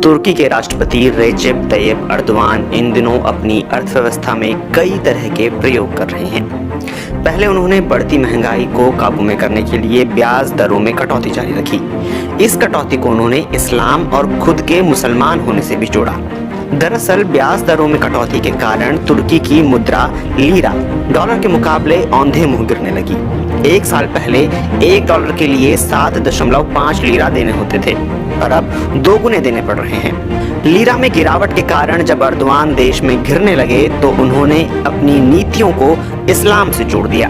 तुर्की के राष्ट्रपति Recep Tayyab Erdogan इन दिनों अपनी अर्थव्यवस्था में कई तरह के प्रयोग कर रहे हैं। पहले उन्होंने बढ़ती महंगाई को काबू में करने के लिए ब्याज दरों में कटौती जारी रखी। इस कटौती को उन्होंने इस्लाम और खुद के मुसलमान होने से भी जोड़ा। दरअसल ब्याज दरों में कटौती के कारण तुर्की की मुद्रा लीरा डॉलर के मुकाबले औंधे मुंह गिरने लगी। एक साल पहले $1 के लिए 7.5 लीरा देने होते थे और अब 2 गुने देने पड़ रहे हैं। लीरा में गिरावट के कारण जब अर्दवान देश में घिरने लगे तो उन्होंने अपनी नीतियों को इस्लाम से जोड़ दिया।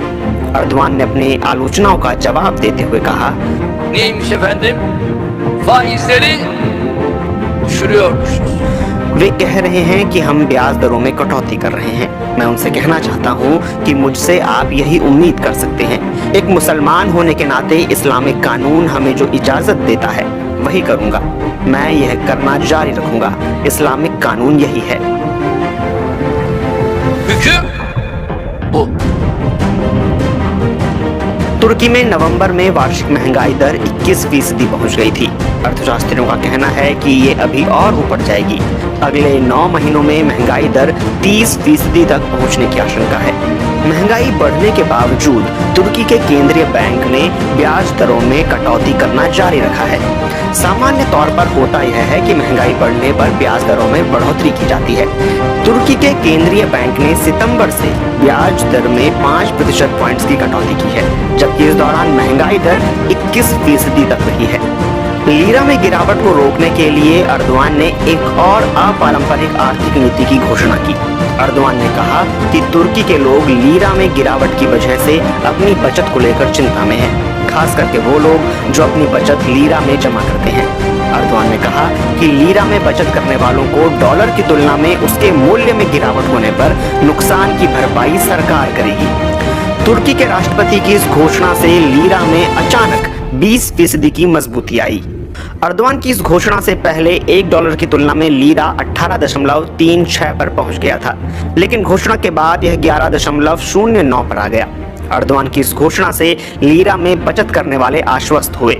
अर्दवान ने अपनी आलोचनाओं का जवाब देते हुए कहा, Neymiş efendim? Faizleri düşürüyormuşuz। वे कह रहे हैं कि हम ब्याज दरों में कटौती कर रहे हैं। मैं उनसे कहना चाहता हूं कि मुझसे आप यही उम्मीद कर सकते हैं। एक मुसलमान होने के नाते इस्लामिक कानून हमें जो इजाजत देता है वही करूंगा। मैं यह करना जारी रखूंगा। इस्लामिक कानून यही है। Hüküm bu। तुर्की में नवंबर में वार्षिक महंगाई दर 21% पहुंच गई थी। अर्थशास्त्रियों का कहना है कि ये अभी और ऊपर जाएगी। अगले 9 महीनों में महंगाई दर 30% तक पहुंचने की आशंका है। महंगाई बढ़ने के बावजूद तुर्की के केंद्रीय बैंक ने ब्याज दरों में कटौती करना जारी रखा है। सामान्य तौर पर होता यह है कि महंगाई बढ़ने पर ब्याज दरों में बढ़ोतरी की जाती है। तुर्की के केंद्रीय बैंक ने सितंबर से ब्याज दर में 5% पॉइंट्स की कटौती की है, जबकि इस दौरान महंगाई दर 21% तक रही है। लीरा में गिरावट को रोकने के लिए अर्दवान ने एक और अपारंपरिक आर्थिक नीति की घोषणा की। अर्दवान ने कहा कि तुर्की के लोग लीरा में गिरावट की वजह से अपनी बचत को लेकर चिंता में हैं, खास करके वो लोग जो अपनी बचत लीरा में जमा करते हैं। अर्दवान ने कहा कि लीरा में बचत करने वालों को डॉलर की तुलना में उसके मूल्य में गिरावट होने पर नुकसान की भरपाई सरकार करेगी। तुर्की के राष्ट्रपति की इस घोषणा से लीरा में अचानक 20% की मजबूती आई। अर्दवान की इस घोषणा से पहले $1 की तुलना में लीरा 18.36 पर पहुंच गया था, लेकिन घोषणा के बाद यह 11.09 पर आ गया। अर्दवान की इस घोषणा से लीरा में बचत करने वाले आश्वस्त हुए,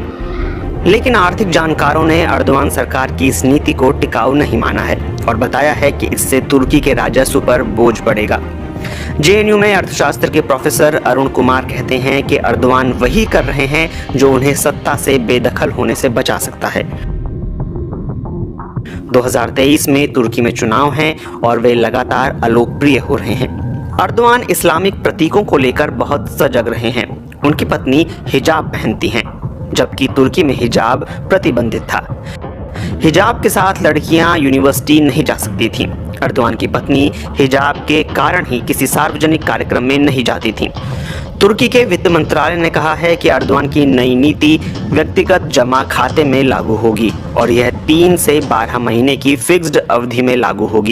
लेकिन आर्थिक जानकारों ने अर्दवान सरकार की इस नीति को टिकाऊ नहीं माना है और बताया है कि इससे तुर्की के राजस्व पर बोझ बढ़ेगा। जेएनयू में अर्थशास्त्र के प्रोफेसर अरुण कुमार कहते हैं कि अर्दवान वही कर रहे हैं जो उन्हें सत्ता से बेदखल होने से बचा सकता है। 2023 में तुर्की में चुनाव हैं और वे लगातार अलोकप्रिय हो रहे हैं। अर्दवान इस्लामिक प्रतीकों को लेकर बहुत सजग रहे हैं। उनकी पत्नी हिजाब पहनती हैं, जबकि तुर्की में हिजाब प्रतिबंधित था। हिजाब के साथ लड़कियां यूनिवर्सिटी नहीं जा सकती थीं। अर्दवान की पत्नी हिजाब के कारण ही किसी सार्वजनिक कार्यक्रम में नहीं जाती थीं। तुर्की के वित्त मंत्रालय ने कहा है कि अर्दवान की नई नीति व्यक्तिगत जमा खाते में लागू होगी और यह 3 से 12 महीने की फिक्स्ड अवधि में लागू होगी।